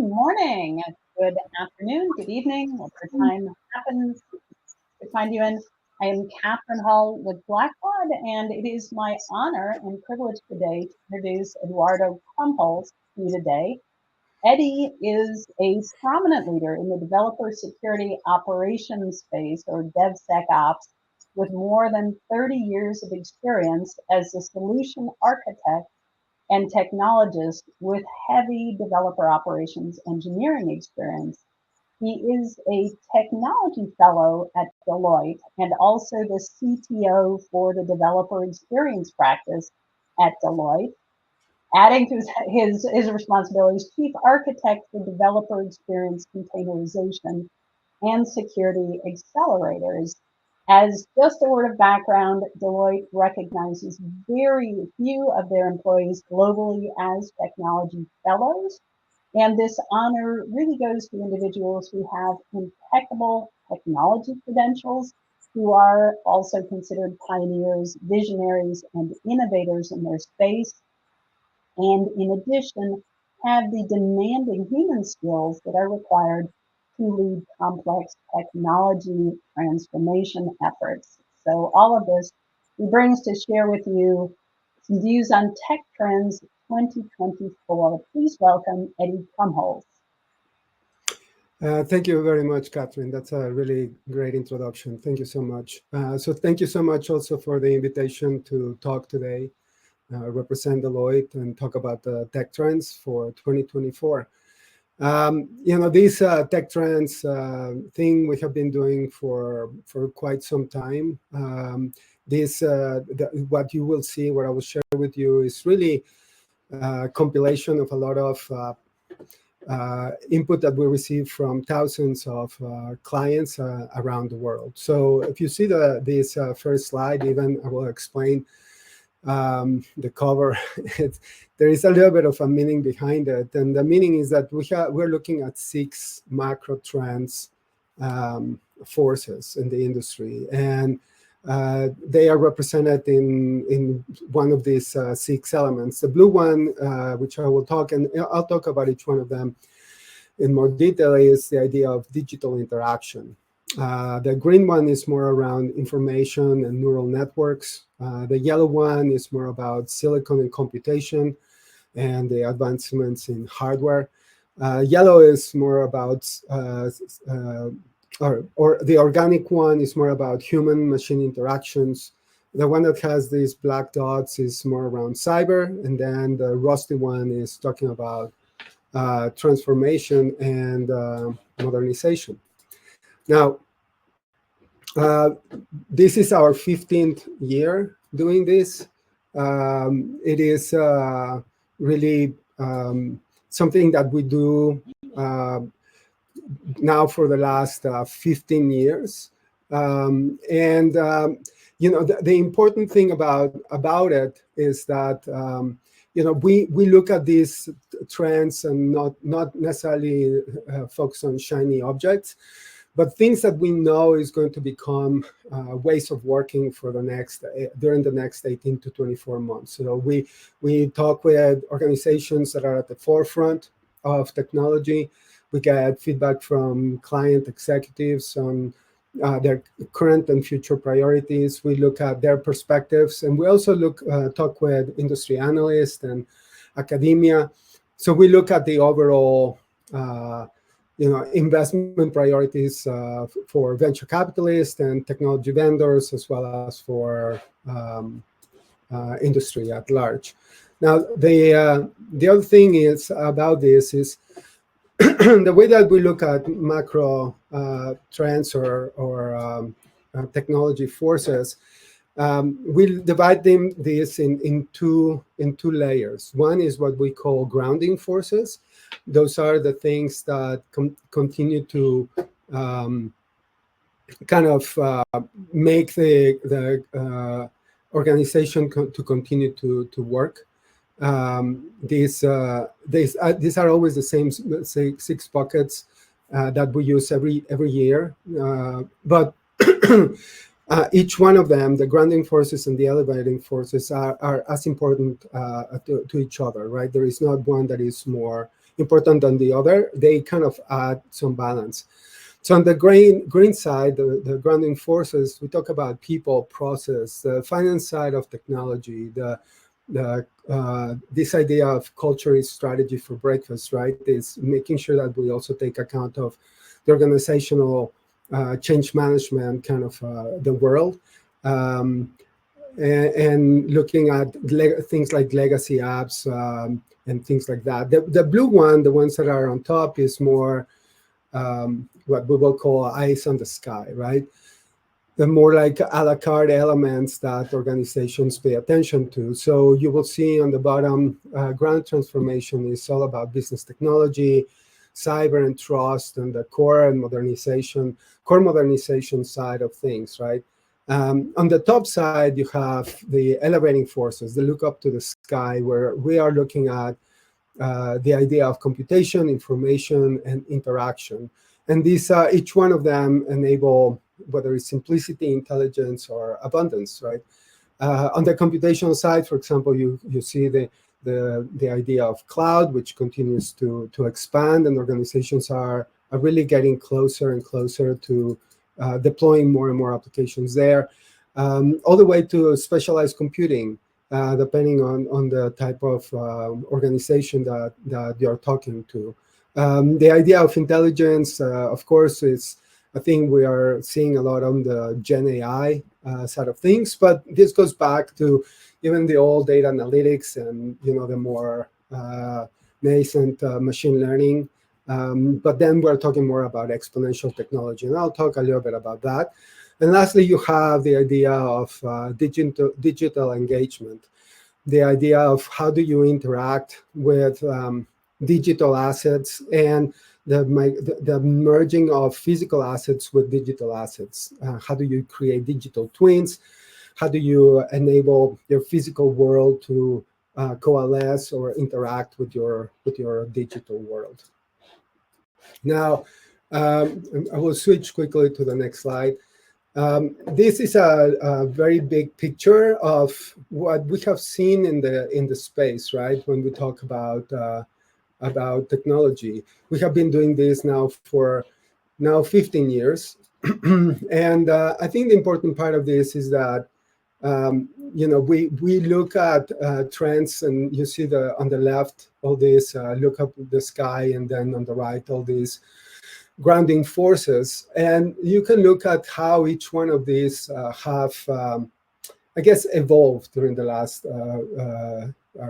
morning, good afternoon, good evening, whatever time happens to find you in. I am Kathryn Hall with Blackbaud, and it is my honor and privilege today to introduce Eduardo Krumholz to you today. Eddy is a prominent leader in the developer security operations space, or DevSecOps, with more than 30 years of experience as a solution architect and technologist with heavy developer operations engineering experience. He is a technology fellow at Deloitte and also the CTO for the developer experience practice at Deloitte. Adding to his responsibilities, chief architect for developer experience containerization and security accelerators. As just a word of background, Deloitte recognizes very few of their employees globally as technology fellows. And this honor really goes to individuals who have impeccable technology credentials, who are also considered pioneers, visionaries, and innovators in their space, and in addition, have the demanding human skills that are required to lead complex technology transformation efforts. So all of this he brings to share with you some views on tech trends 2024. Please welcome Eddy Krumholz. Thank you very much, Kathryn. That's a really great introduction. Thank you so much. So thank you so much also for the invitation to talk today, represent Deloitte and talk about the tech trends for 2024. This tech trends thing we have been doing for quite some time. What you will see, what I will share with you is really a compilation of a lot of input that we receive from thousands of clients around the world. So if you see this first slide, even I will explain the cover. There is a little bit of a meaning behind it, and the meaning is that we're looking at 6 macro trends forces in the industry, and they are represented in one of these 6 elements. The blue one, which I'll talk about each one of them in more detail, is the idea of digital interaction. The green one is more around information and neural networks. The yellow one is more about silicon and computation and the advancements in hardware. Yellow is more about or the organic one is more about human-machine interactions. The one that has these black dots is more around cyber, and then the rusty one is talking about transformation and modernization. Now, this is our 15th year doing this. It is really something that we do now for the last 15 years. The important thing about it is that we look at these trends and not necessarily focus on shiny objects, but things that we know is going to become ways of working for during the next 18 to 24 months. So we talk with organizations that are at the forefront of technology. We get feedback from client executives on their current and future priorities. We look at their perspectives, and we also talk with industry analysts and academia. So we look at the overall investment priorities for venture capitalists and technology vendors, as well as for industry at large. Now, the other thing is about this is the way that we look at macro trends or technology forces. We'll divide this in two layers. One is what we call grounding forces. Those are the things that continue to kind of make the organization to continue to work. These are always the same 6 buckets that we use every year, but each one of them, the grounding forces and the elevating forces, are as important to each other, right? There is not one that is more important than the other, they kind of add some balance. So on the green side, the grounding forces, we talk about people, process, the finance side of technology, this idea of culture is strategy for breakfast, right? Is making sure that we also take account of the organizational change management kind of the world. And looking at things like legacy apps and things like that. The blue one, the ones that are on top, is more what we will call eyes on the sky, right? The more like a la carte elements that organizations pay attention to. So you will see on the bottom, ground transformation is all about business technology, cyber and trust, and the core modernization side of things, right? On the top side, you have the elevating forces, the look up to the sky, where we are looking at the idea of computation, information, and interaction. And these, each one of them enable, whether it's simplicity, intelligence, or abundance, right? On the computational side, for example, you see the idea of cloud, which continues to expand, and organizations are really getting closer and closer to deploying more and more applications there, all the way to specialized computing, depending on the type of organization that you're talking to. The idea of intelligence, of course, is a thing we are seeing a lot on the Gen AI side of things, but this goes back to even the old data analytics and the more nascent machine learning. But then we're talking more about exponential technology, and I'll talk a little bit about that. And lastly, you have the idea of digital engagement, the idea of how do you interact with digital assets and the merging of physical assets with digital assets. How do you create digital twins? How do you enable your physical world to coalesce or interact with your digital world? Now, I will switch quickly to the next slide. This is a very big picture of what we have seen in the space, right? When we talk about technology, we have been doing this now for 15 years, and I think the important part of this is that we look at trends, and you see on the left all this look up the sky, and then on the right all these grounding forces, and you can look at how each one of these have, I guess, evolved during the last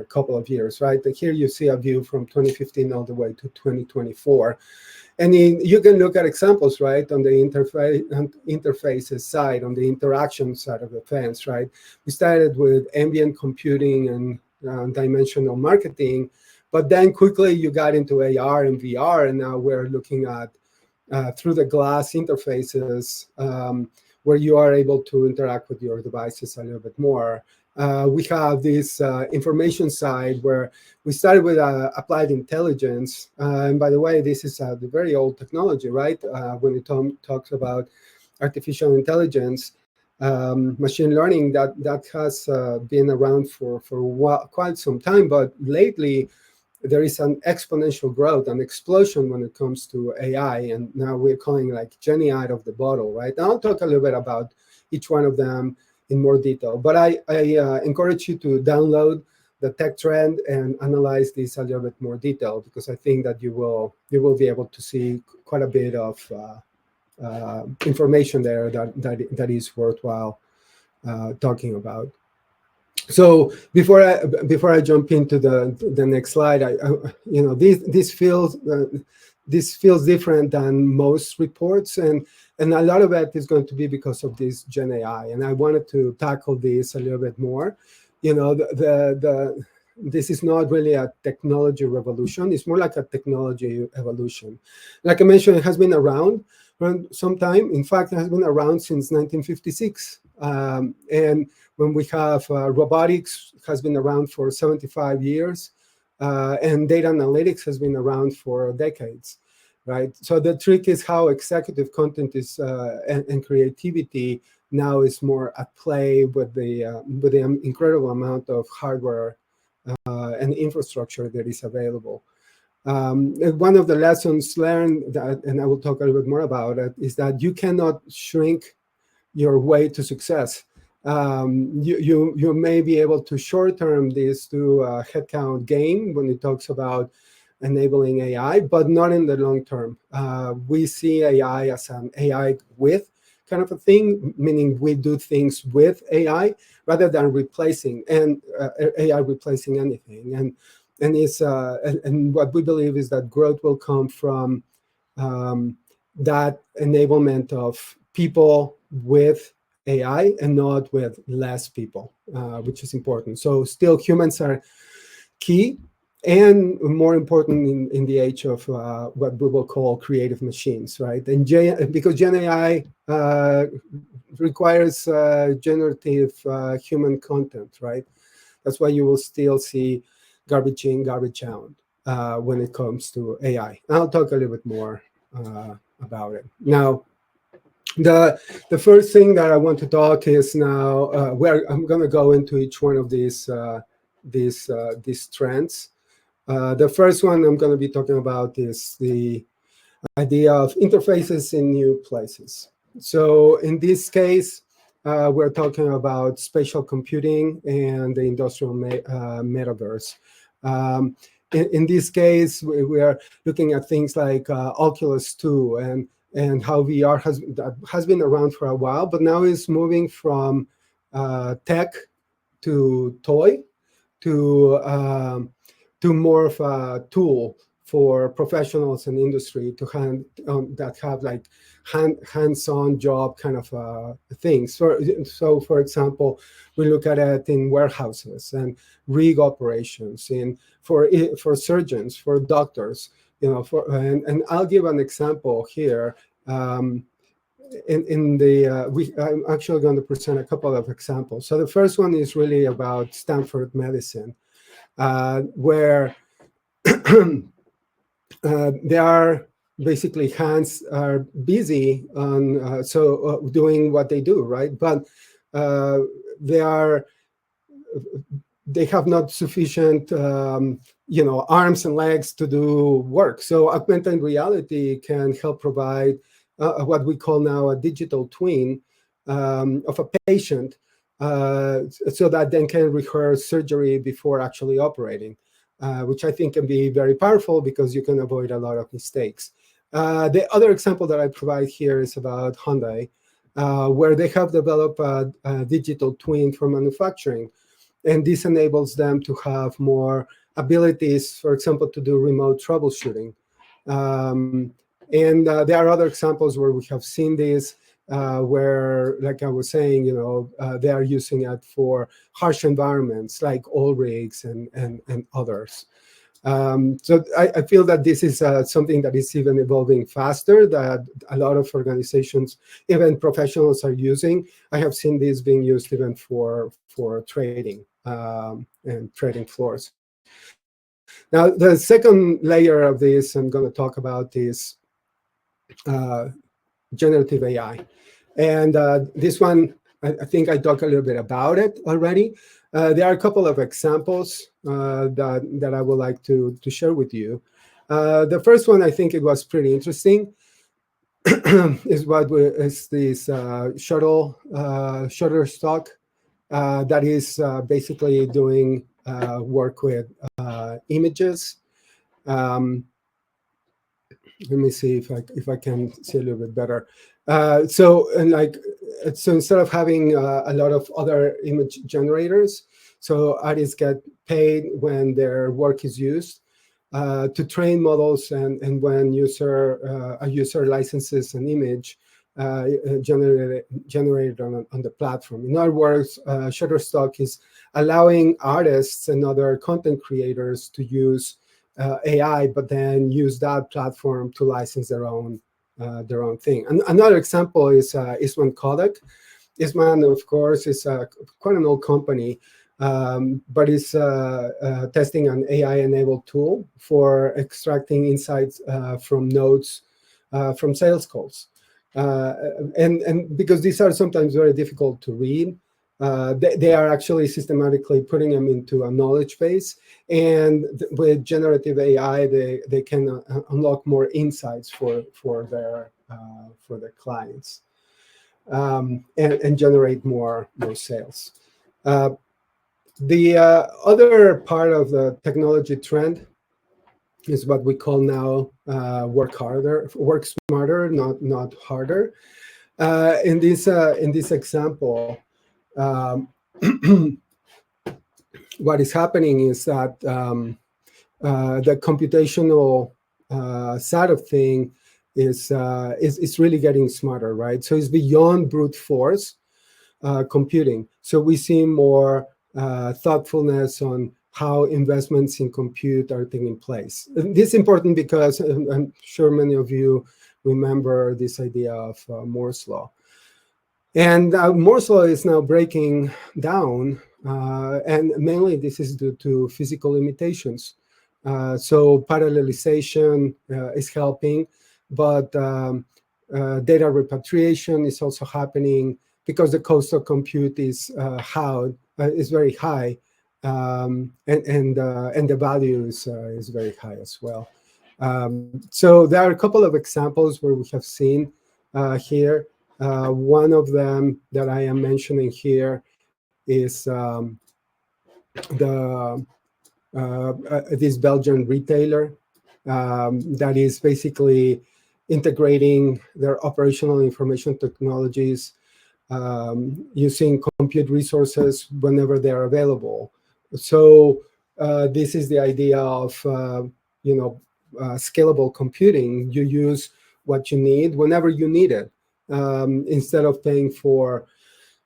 couple of years, right? Here you see a view from 2015 all the way to 2024. And you can look at examples, right, on the interfaces side, on the interaction side of the fence, right? We started with ambient computing and dimensional marketing, but then quickly you got into AR and VR, and now we're looking at through the glass interfaces, where you are able to interact with your devices a little bit more. We have this information side where we started with applied intelligence. And by the way, this is the very old technology, right? When it talks about artificial intelligence, machine learning, that has been around for quite some time. But lately, there is an exponential growth, an explosion when it comes to AI. And now we're calling like Jenny out of the bottle, right? And I'll talk a little bit about each one of them in more detail. But I encourage you to download the tech trend and analyze this a little bit more detail, because I think that you will be able to see quite a bit of information there that is worthwhile talking about. So before I jump into the next slide, this feels different than most reports, and a lot of it is going to be because of this Gen AI, and I wanted to tackle this a little bit more. This is not really a technology revolution; it's more like a technology evolution. Like I mentioned, it has been around for some time. In fact, it has been around since 1956, and when we have robotics has been around for 75 years, and data analytics has been around for decades, right? So the trick is how executive content is and creativity now is more at play with the incredible amount of hardware and infrastructure that is available. One of the lessons learned, and I will talk a little bit more about it, is that you cannot shrink your way to success. You may be able to short-term this to a headcount gain when it talks about enabling AI, but not in the long term. We see AI as an AI with kind of a thing, meaning we do things with AI rather than replacing and AI replacing anything. And what we believe is that growth will come from that enablement of people with AI and not with less people, which is important. So still humans are key, and more important in the age of what we will call creative machines, right? And because Gen AI requires generative human content, right? That's why you will still see garbage in, garbage out when it comes to AI. I'll talk a little bit more about it. Now, the first thing that I want to talk is now where I'm going to go into each one of these trends. The first one I'm going to be talking about is the idea of interfaces in new places. So in this case, we're talking about spatial computing and the industrial metaverse. In this case, we are looking at things like Oculus 2 and how VR has been around for a while, but now is moving from tech to toy to more of a tool for professionals and industry to that have like hands-on job kind of things. So, for example, we look at it in warehouses and rig operations, for surgeons, for doctors, and I'll give an example here. I'm actually going to present a couple of examples. So the first one is really about Stanford Medicine, where they are basically hands are busy on doing what they do, right? But they have not sufficient arms and legs to do work. So augmented reality can help provide what we call now a digital twin of a patient, so that then can rehearse surgery before actually operating, which I think can be very powerful because you can avoid a lot of mistakes. The other example that I provide here is about Hyundai, where they have developed a digital twin for manufacturing. And this enables them to have more abilities, for example, to do remote troubleshooting. And there are other examples where we have seen this, where, like I was saying, they are using it for harsh environments like oil rigs and others. So I feel that this is something that is even evolving faster, that a lot of organizations, even professionals, are using. I have seen this being used even for trading and trading floors. Now, the second layer of this I'm going to talk about is generative AI. And this one, I think I talked a little bit about it already. There are a couple of examples that I would like to share with you. The first one, I think it was pretty interesting, is this Shutterstock that is basically doing work with images. Let me see if I can see a little bit better. So instead of having a lot of other image generators, so artists get paid when their work is used to train models, and when a user licenses an image generated on the platform. In other words, Shutterstock is allowing artists and other content creators to use AI, but then use that platform to license their own thing. And another example is Eastman Kodak. Eastman, of course, is quite an old company, but is testing an AI-enabled tool for extracting insights from notes from sales calls. And because these are sometimes very difficult to read, they are actually systematically putting them into a knowledge base. And with generative AI, they can unlock more insights for their clients, and generate more sales. The other part of the technology trend is what we call now work smarter, not harder. In this example, um, what is happening is that the computational side of thing is really getting smarter, right? So it's beyond brute force computing. So we see more thoughtfulness on how investments in compute are taking place. And this is important because I'm sure many of you remember this idea of Moore's law. And Moore's law is now breaking down, and mainly this is due to physical limitations. So parallelization is helping, but data repatriation is also happening because the cost of compute is very high, and the value is very high as well. So there are a couple of examples where we have seen here. One of them that I am mentioning here is this Belgian retailer that is basically integrating their operational information technologies using compute resources whenever they're available. So this is the idea of scalable computing. You use what you need whenever you need it, instead of paying for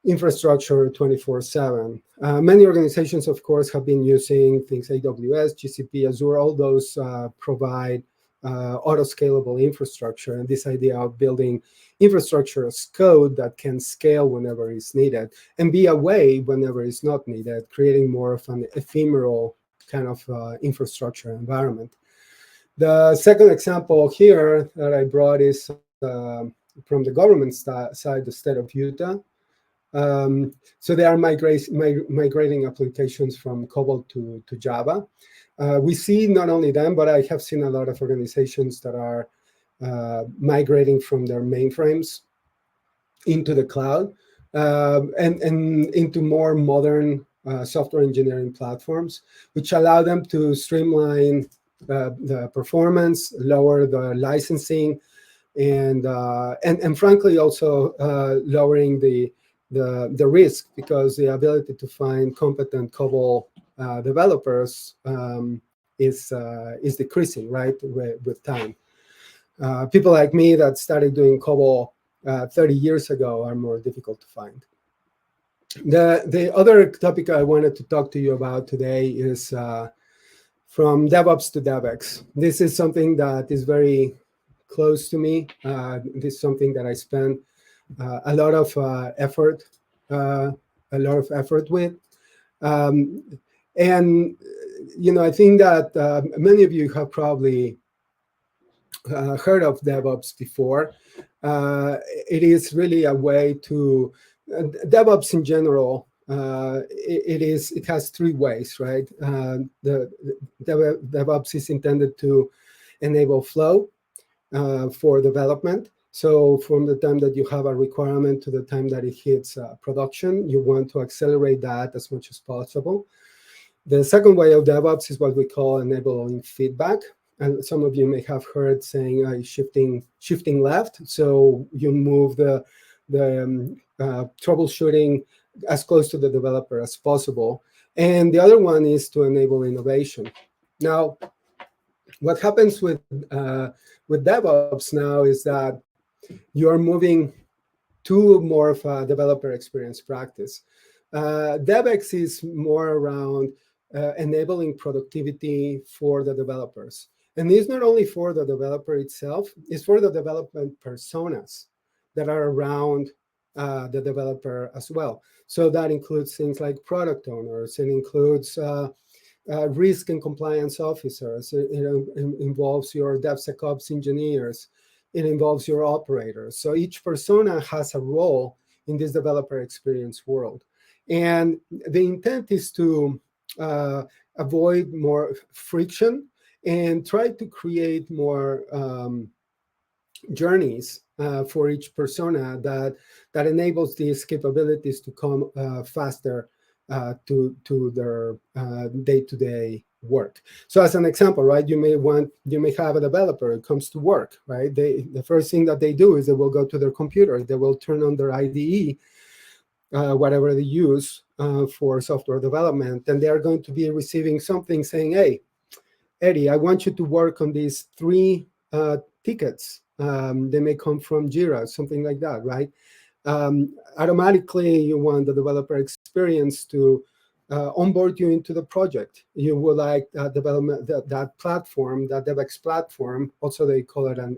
infrastructure 24/7. Many organizations, of course, have been using things AWS, GCP, Azure. All those provide auto-scalable infrastructure, and this idea of building infrastructure as code that can scale whenever it's needed and be away whenever it's not needed, creating more of an ephemeral kind of infrastructure environment. The second example here that I brought is from the government side, the state of Utah. So they are migrating applications from COBOL to Java. We see not only them, but I have seen a lot of organizations that are migrating from their mainframes into the cloud, and into more modern software engineering platforms, which allow them to streamline the performance, lower the licensing, and frankly also lowering the risk, because the ability to find competent COBOL developers is decreasing, right, with time. People like me that started doing COBOL 30 years ago are more difficult to find. The other topic I wanted to talk to you about today is from DevOps to DevX. This is something that is very close to me. This is something that I spend a lot of effort with. And I think that many of you have probably heard of DevOps before. It is really a way to DevOps in general. It has three ways, right? The DevOps is intended to enable flow for development. So from the time that you have a requirement to the time that it hits production, you want to accelerate that as much as possible. The second way of DevOps is what we call enabling feedback. And some of you may have heard saying shifting left. So you move the troubleshooting as close to the developer as possible. And the other one is to enable innovation. Now, what happens with DevOps now is that you are moving to more of a developer experience practice. DevX is more around enabling productivity for the developers. And it's not only for the developer itself, it's for the development personas that are around the developer as well. So that includes things like product owners, it includes risk and compliance officers, it involves your DevSecOps engineers, it involves your operators. So each persona has a role in this developer experience world. And the intent is to avoid more friction and try to create more journeys for each persona that enables these capabilities to come faster to their day-to-day work. So as an example, right, you may have a developer who comes to work, right? The first thing that they do is they will go to their computer, they will turn on their IDE, whatever they use for software development, and they are going to be receiving something saying, hey, Eddy, I want you to work on these 3 tickets. They may come from Jira, something like that, right? Automatically, you want the developer experience to onboard you into the project. You would like development that platform, that DevX platform. Also, they call it an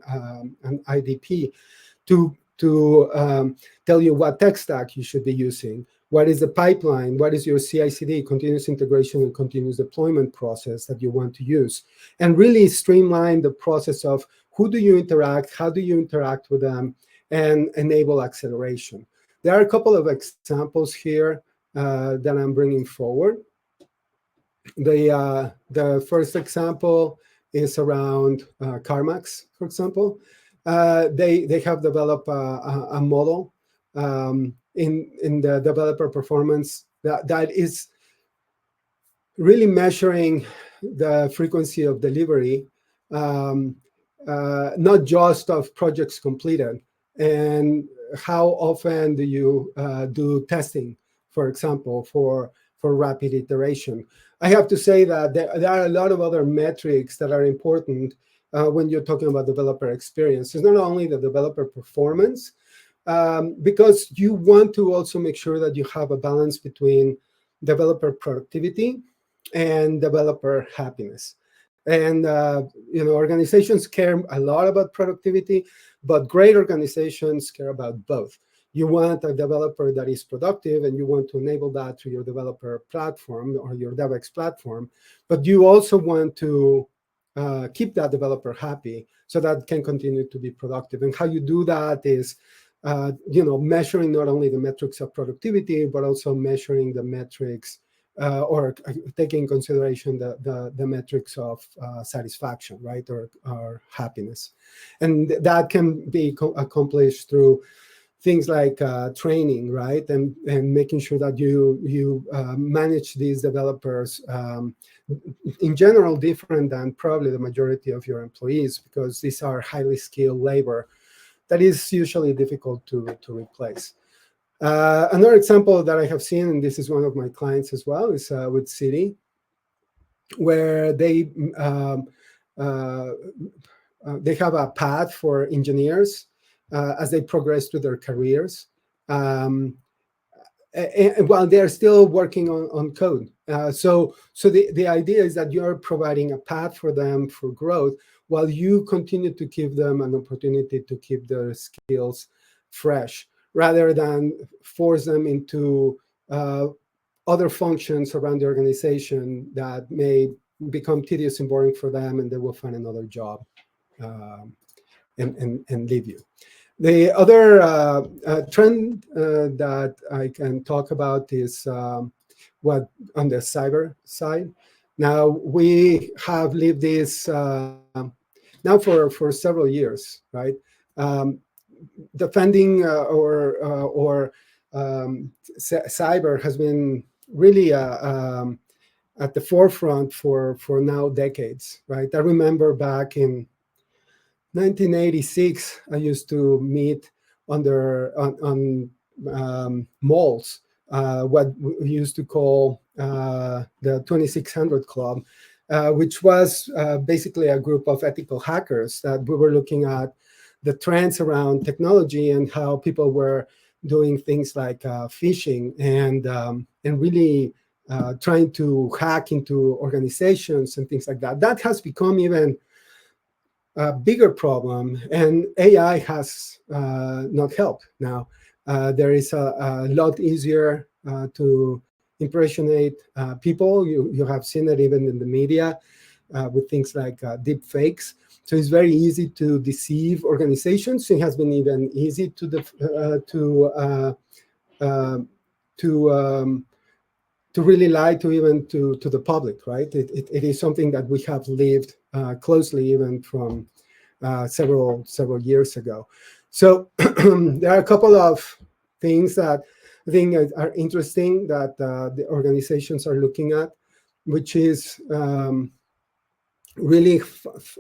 IDP, to tell you what tech stack you should be using. What is the pipeline? What is your CI/CD, continuous integration and continuous deployment process that you want to use? And really streamline the process of who do you interact, how do you interact with them, and enable acceleration. There are a couple of examples here that I'm bringing forward. The first example is around CarMax, for example. They have developed a model in the developer performance that is really measuring the frequency of delivery, not just of projects completed, and how often do you do testing, for example, for rapid iteration. I have to say that there are a lot of other metrics that are important when you're talking about developer experience. It's not only the developer performance, because you want to also make sure that you have a balance between developer productivity and developer happiness. And organizations care a lot about productivity, but great organizations care about both. You want a developer that is productive, and you want to enable that through your developer platform or your DevX platform, but you also want to keep that developer happy so that can continue to be productive. And how you do that is measuring not only the metrics of productivity, but also measuring the metrics or taking in consideration the metrics of satisfaction, right, or happiness. And that can be accomplished through things like training, right, and making sure that you manage these developers in general different than probably the majority of your employees, because these are highly skilled labor that is usually difficult to replace. Another example that I have seen, and this is one of my clients as well, is with Citi, where they have a path for engineers as they progress through their careers, and while they're still working on code. So the idea is that you're providing a path for them for growth, while you continue to give them an opportunity to keep their skills fresh, rather than force them into other functions around the organization that may become tedious and boring for them, and they will find another job and leave you. The other trend that I can talk about is what on the cyber side. Now, we have lived this now for several years, right? Defending or cyber has been really at the forefront for now decades, right? I remember back in 1986, I used to meet on malls, what we used to call the 2600 Club, which was basically a group of ethical hackers that we were looking at the trends around technology and how people were doing things like phishing and really trying to hack into organizations and things like that. That has become even a bigger problem, and AI has not helped. Now, there is a lot easier to impersonate people. You have seen it even in the media with things like deep fakes. So it's very easy to deceive organizations. It has been even easy to to really lie to even to the public, right? It is something that we have lived closely even from several years ago. So there are a couple of things that I think are interesting that the organizations are looking at, which is really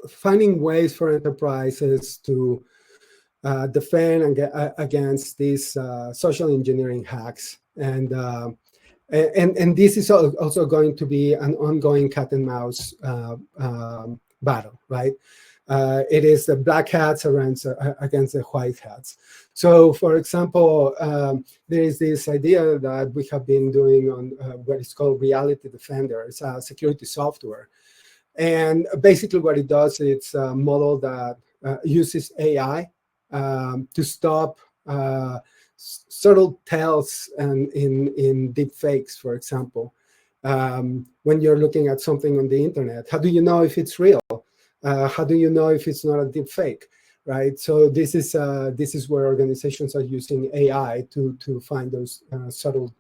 finding ways for enterprises to defend against these social engineering hacks. And this is also going to be an ongoing cat and mouse battle, right? It is the black hats against the white hats. So, for example, there is this idea that we have been doing on what is called Reality Defender. It's a security software. And basically what it does, it's a model that uses AI to stop subtle tells in deep fakes, for example. When you're looking at something on the internet, how do you know if it's real? How do you know if it's not a deep fake, right? So this is where organizations are using AI to find those subtle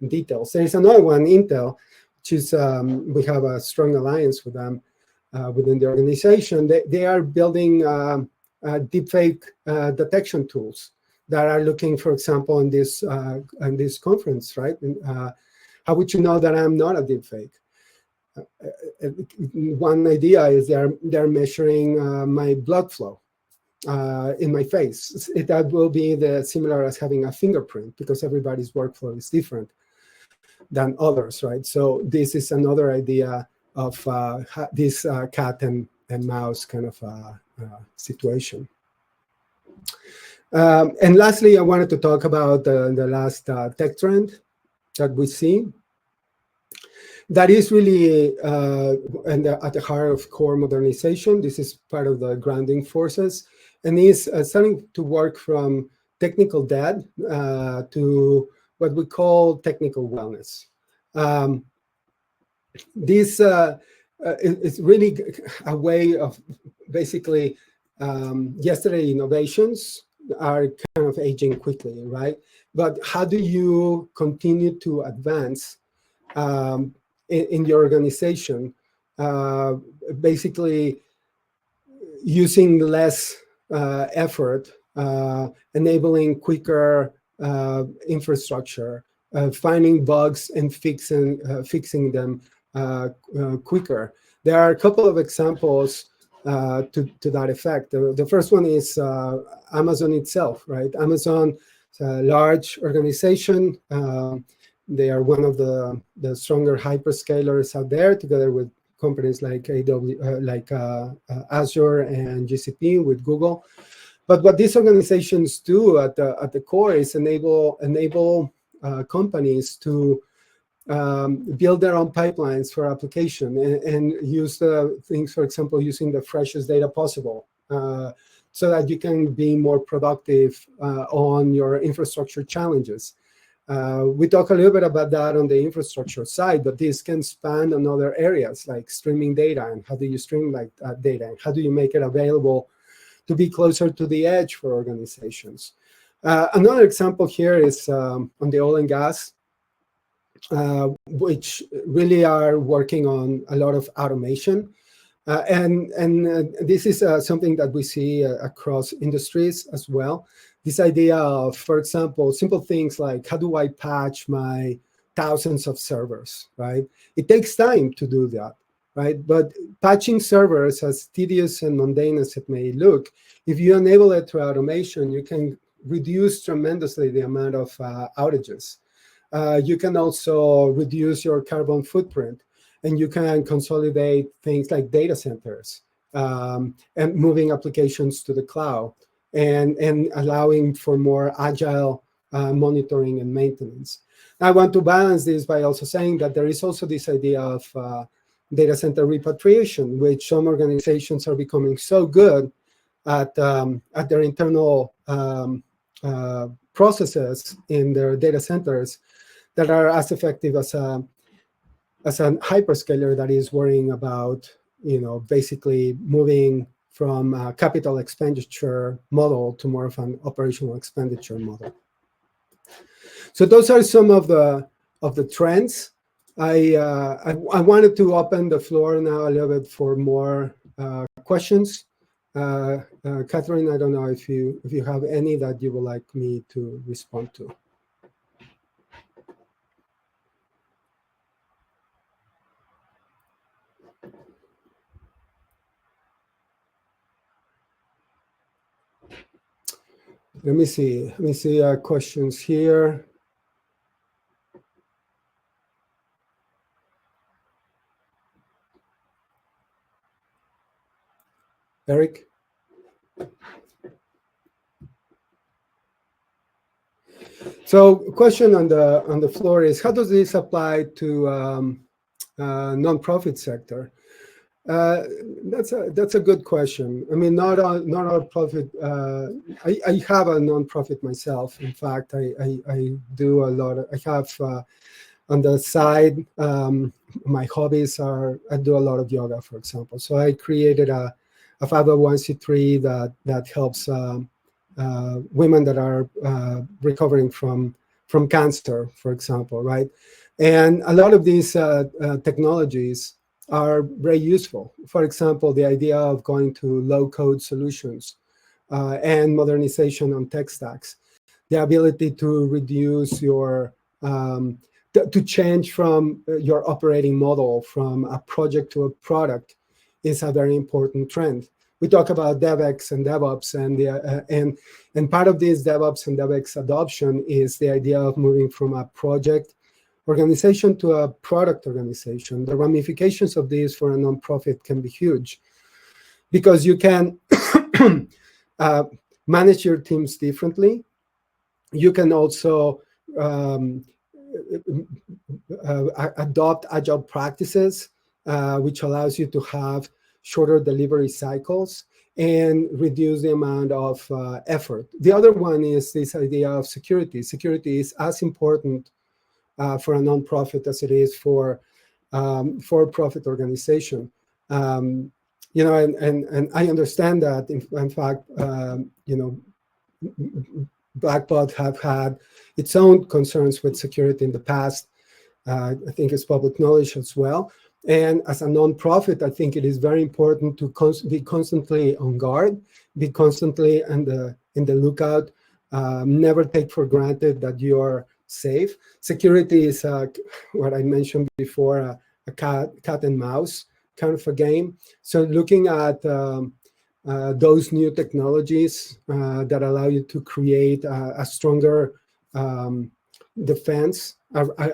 details. There's another one, Intel, which is we have a strong alliance with them within the organization. They are building deepfake detection tools that are looking, for example, in this conference, right? How would you know that I'm not a deepfake? One idea is they're measuring my blood flow in my face. That will be similar as having a fingerprint, because everybody's workflow is different than others, right? So this is another idea of this cat and mouse kind of situation. And lastly, I wanted to talk about the last tech trend that we see. That is really at the heart of core modernization. This is part of the grounding forces, and is starting to work from technical debt to what we call technical wellness. This is really a way of basically yesterday innovations are kind of aging quickly, right? But how do you continue to advance in your organization, basically using less effort, enabling quicker infrastructure, finding bugs and fixing them quicker. There are a couple of examples to that effect. The first one is Amazon itself, right? Amazon is a large organization. They are one of the stronger hyperscalers out there, together with companies like Azure and GCP with Google. But what these organizations do at the core is enable companies to build their own pipelines for application and use the things, for example, using the freshest data possible, so that you can be more productive on your infrastructure challenges. We talk a little bit about that on the infrastructure side, but this can span on other areas like streaming data, and how do you stream data, and how do you make it available to be closer to the edge for organizations. Another example here is on the oil and gas, which really are working on a lot of automation. And this is something that we see across industries as well. This idea of, for example, simple things like, how do I patch my thousands of servers, right? It takes time to do that, right? But patching servers, as tedious and mundane as it may look, if you enable it through automation, you can reduce tremendously the amount of outages. You can also reduce your carbon footprint, and you can consolidate things like data centers and moving applications to the cloud, and allowing for more agile monitoring and maintenance. I want to balance this by also saying that there is also this idea of data center repatriation, which some organizations are becoming so good at their internal processes in their data centers that are as effective as a hyperscaler that is worrying about, basically moving from a capital expenditure model to more of an operational expenditure model. So those are some of the trends. I wanted to open the floor now a little bit for more questions. Kathryn, I don't know if you have any that you would like me to respond to. Let me see questions here. Eric? So question on the floor is, how does this apply to nonprofit sector? That's a good question. I mean, not all profit. I have a nonprofit myself. In fact, I do a lot of, I have on the side, my hobbies are, I do a lot of yoga, for example. So I created a 501c3 that helps women that are recovering from cancer, for example, right? And a lot of these technologies are very useful. For example, the idea of going to low-code solutions and modernization on tech stacks, the ability to reduce your to change from your operating model from a project to a product is a very important trend. We talk about DevX and DevOps, and part of this DevOps and DevX adoption is the idea of moving from a project organization to a product organization. The ramifications of this for a nonprofit can be huge because you can manage your teams differently. You can also adopt agile practices, which allows you to have shorter delivery cycles and reduce the amount of effort. The other one is this idea of security. Security is as important for a nonprofit as it is for profit organization. You know, and I understand that. In fact, you know, Blackbaud have had its own concerns with security in the past. I think it's public knowledge as well. And as a nonprofit, I think it is very important to be constantly on guard, be constantly in the lookout, never take for granted that you are safe. Security is what I mentioned before, a cat and mouse kind of a game. So looking at those new technologies that allow you to create a stronger defense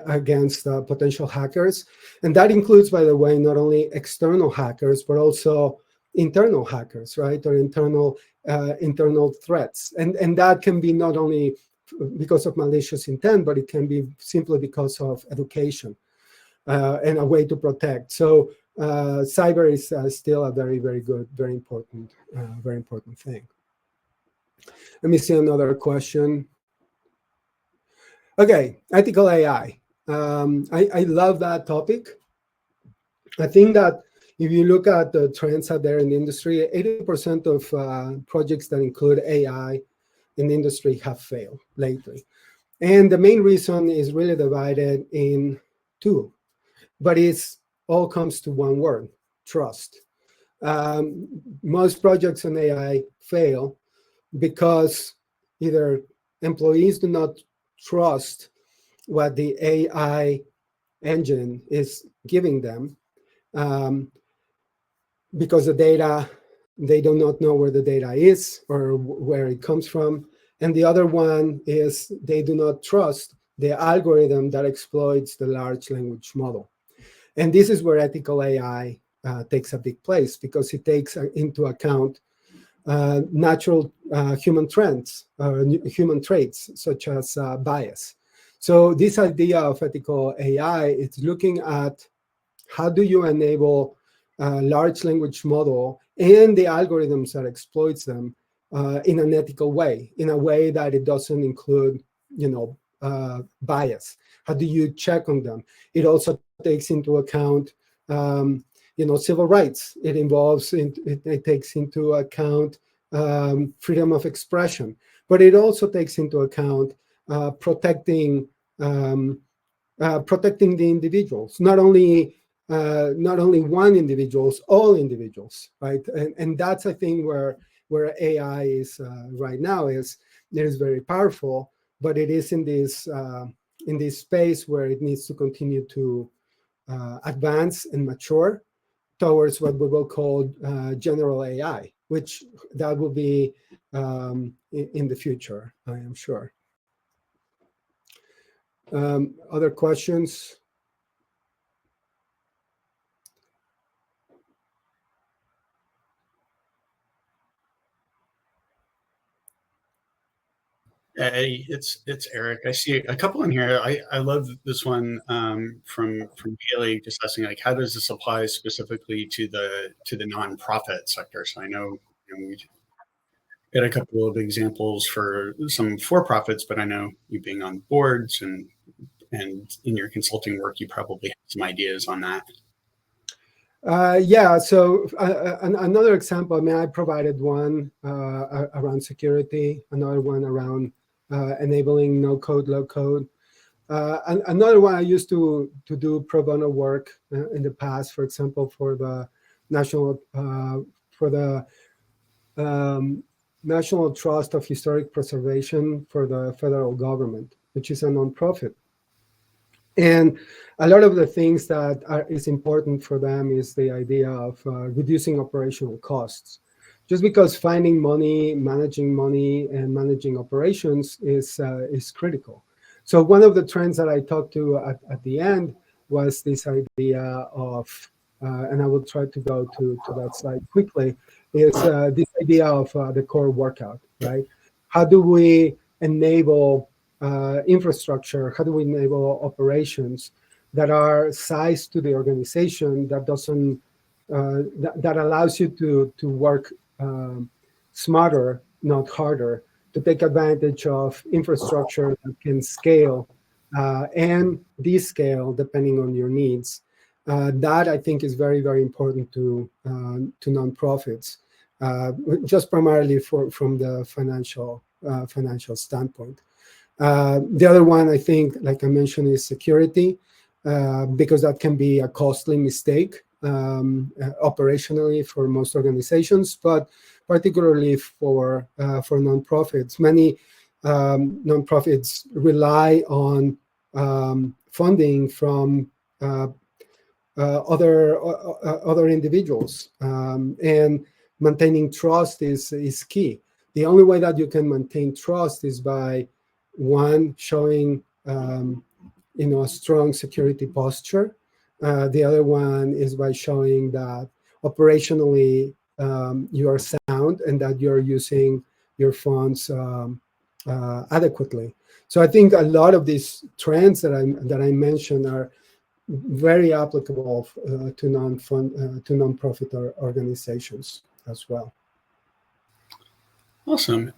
against potential hackers. And that includes, by the way, not only external hackers, but also internal hackers, right? Or internal threats. And that can be not only because of malicious intent, but it can be simply because of education and a way to protect. So cyber is still a very, very good, very important thing. Let me see another question. Okay, ethical AI. I love that topic. I think that if you look at the trends out there in the industry, 80% of projects that include AI in the industry have failed lately. And the main reason is really divided in two, but it's all comes to one word: trust. Most projects in AI fail because either employees do not trust what the AI engine is giving them, because the data, they do not know where the data is or where it comes from. And the other one is they do not trust the algorithm that exploits the large language model. And this is where ethical AI takes a big place, because it takes into account natural human trends, human traits, such as bias. So this idea of ethical AI is looking at how do you enable large language model and the algorithms that exploits them in an ethical way, in a way that it doesn't include, bias. How do you check on them? It also takes into account, civil rights. It involves, it takes into account freedom of expression, but it also takes into account protecting protecting the individuals, not only one individuals, all individuals, right? And that's, I think, where AI is right now. It is very powerful, but it is in this space where it needs to continue to advance and mature towards what we will call general AI, which that will be in the future, I am sure. Other questions? Hey, it's Eric. I see a couple in here. I love this one from Haley, just asking like, how does this apply specifically to the nonprofit sector? So I know, we get a couple of examples for some for-profits, but I know you being on boards and in your consulting work, you probably have some ideas on that. Yeah, so another example, I mean, I provided one around security, another one around enabling no code, low code. Another one I used to do pro bono work in the past, for example, for the National Trust of Historic Preservation for the federal government, which is a nonprofit. And a lot of the things that is important for them is the idea of reducing operational costs. Just because finding money, and managing operations is critical. So one of the trends that I talked to at the end was this idea of, and I will try to go to that slide quickly, is this idea of the core workout, right? How do we enable infrastructure? How do we enable operations that are sized to the organization, that doesn't that allows you to work smarter, not harder, to take advantage of infrastructure that can scale and descale depending on your needs. That, I think, is very, very important to nonprofits, just primarily from the financial standpoint. The other one, I think, like I mentioned, is security, because that can be a costly mistake operationally for most organizations, but particularly for nonprofits. Many nonprofits rely on funding from other individuals, and maintaining trust is key. The only way that you can maintain trust is by, one, showing a strong security posture. The other one is by showing that operationally you are sound and that you're using your funds adequately. So I think a lot of these trends that I mentioned are very applicable to nonprofit organizations as well. Awesome.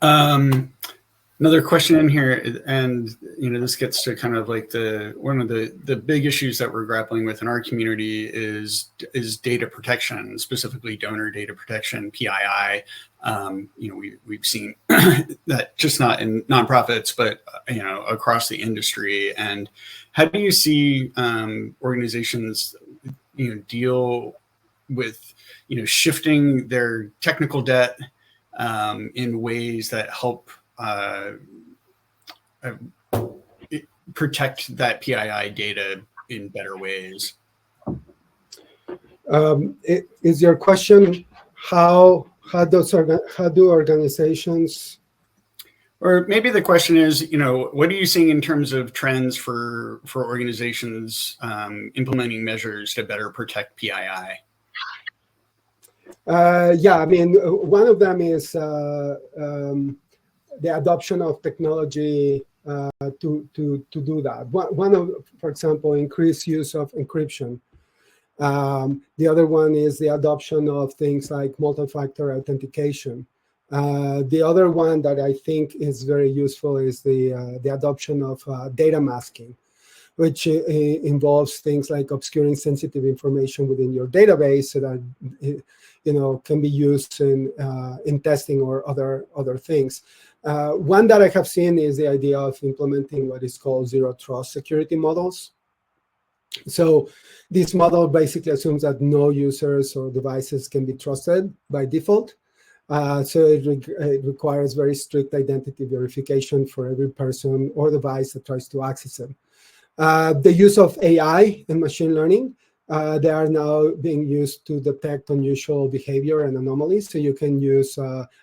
Another question in here, and this gets to kind of like one of the big issues that we're grappling with in our community is data protection, specifically donor data protection, PII. We've seen that just not in nonprofits, but across the industry. And how do you see organizations deal with shifting their technical debt in ways that help protect that PII data in better ways? Is your question how do organizations? Or maybe the question is, what are you seeing in terms of trends for organizations implementing measures to better protect PII? Yeah, I mean, one of them is the adoption of technology to do that. One of, for example, increased use of encryption. The other one is the adoption of things like multi-factor authentication. The other one that I think is very useful is the adoption of data masking, which involves things like obscuring sensitive information within your database so that can be used in testing or other things. One that I have seen is the idea of implementing what is called zero trust security models. So this model basically assumes that no users or devices can be trusted by default. So it requires very strict identity verification for every person or device that tries to access it. The use of AI and machine learning, they are now being used to detect unusual behavior and anomalies. So you can use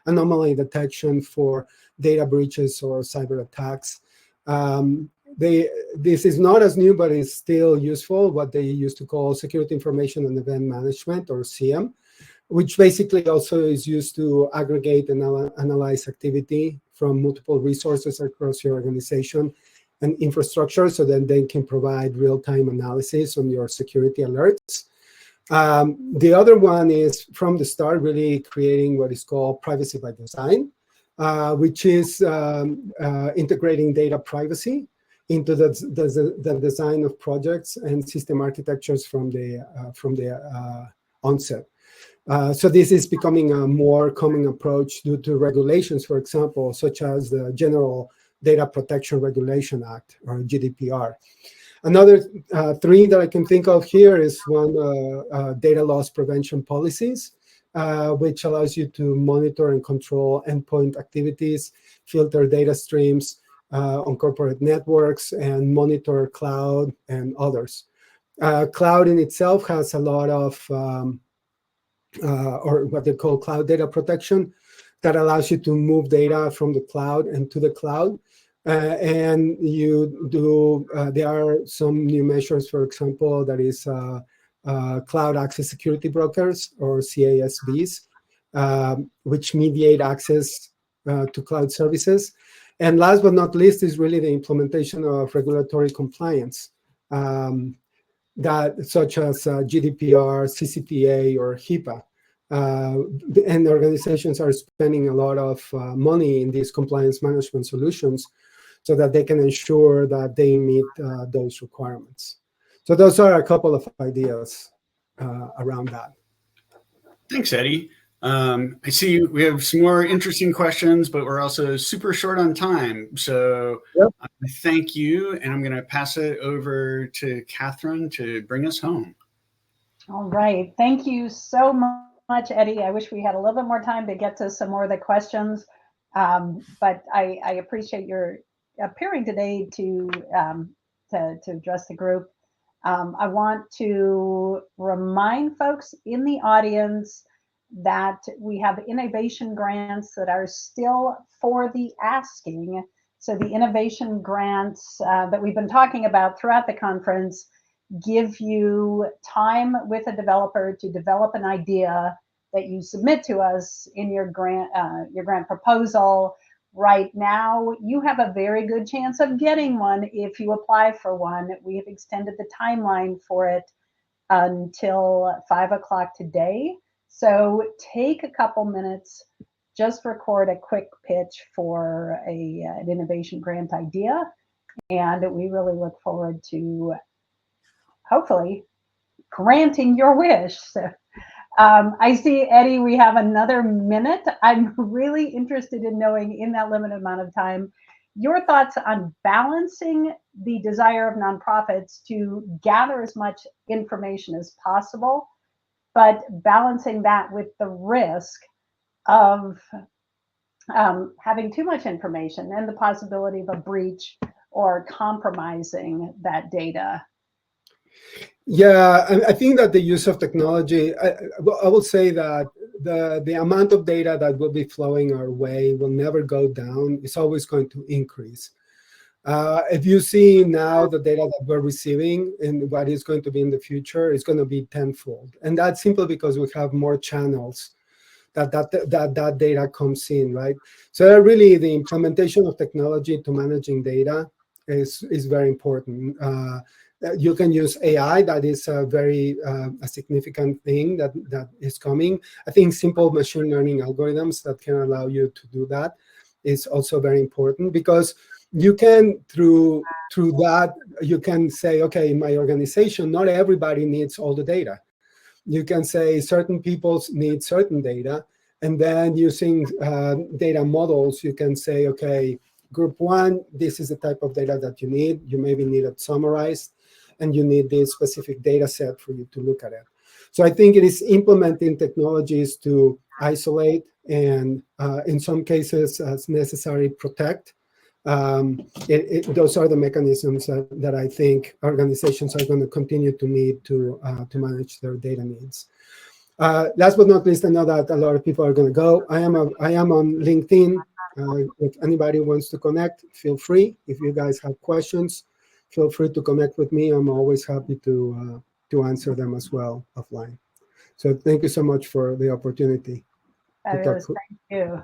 anomaly detection for data breaches or cyber attacks. This is not as new, but it's still useful, what they used to call security information and event management, or SIEM, which basically also is used to aggregate and analyze activity from multiple resources across your organization and infrastructure, so then they can provide real-time analysis on your security alerts. The other one is, from the start, really creating what is called privacy by design, which is integrating data privacy into the design of projects and system architectures from the onset. So this is becoming a more common approach due to regulations, for example, such as the General Data Protection Regulation Act, or GDPR. Another three that I can think of here is one, data loss prevention policies, which allows you to monitor and control endpoint activities, filter data streams on corporate networks, and monitor cloud and others. Cloud in itself has a lot of, or what they call cloud data protection, that allows you to move data from the cloud and to the cloud. And there are some new measures, for example, that is Cloud Access Security Brokers, or CASBs, which mediate access to cloud services. And last but not least is really the implementation of regulatory compliance, such as GDPR, CCPA, or HIPAA. And organizations are spending a lot of money in these compliance management solutions so that they can ensure that they meet those requirements. So those are a couple of ideas around that. Thanks, Eddy. I see we have some more interesting questions, but we're also super short on time. So yep. Thank you. And I'm going to pass it over to Kathryn to bring us home. All right. Thank you so much, Eddy. I wish we had a little bit more time to get to some more of the questions. But I appreciate your appearing today to address the group. I want to remind folks in the audience that we have innovation grants that are still for the asking. So the innovation grants that we've been talking about throughout the conference give you time with a developer to develop an idea that you submit to us in your grant proposal. Right now, you have a very good chance of getting one if you apply for one. We have extended the timeline for it until 5 o'clock today. So take a couple minutes, just record a quick pitch for an innovation grant idea. And we really look forward to hopefully granting your wish. So, I see, Eddy, we have another minute. I'm really interested in knowing, in that limited amount of time, your thoughts on balancing the desire of nonprofits to gather as much information as possible, but balancing that with the risk of having too much information and the possibility of a breach or compromising that data. Yeah, I think that the use of technology, I will say that the amount of data that will be flowing our way will never go down. It's always going to increase. If you see now the data that we're receiving and what is going to be in the future, it's going to be tenfold. And that's simply because we have more channels that data comes in, right? So really the implementation of technology to managing data is very important. You can use AI. That is a very a significant thing that is coming. I think simple machine learning algorithms that can allow you to do that is also very important, because you can, through that, you can say, okay, in my organization, not everybody needs all the data. You can say certain people need certain data, And then using data models, you can say, okay, group one, this is the type of data that you need. You maybe need it summarized, and you need this specific data set for you to look at it. So I think it is implementing technologies to isolate and, in some cases, as necessary, protect. Those are the mechanisms that I think organizations are going to continue to need to manage their data needs. Last but not least, I know that a lot of people are going to go. I am on LinkedIn. If anybody wants to connect, feel free. If you guys have questions, feel free to connect with me. I'm always happy to answer them as well offline. So thank you so much for the opportunity to talk. Fabulous. Thank you.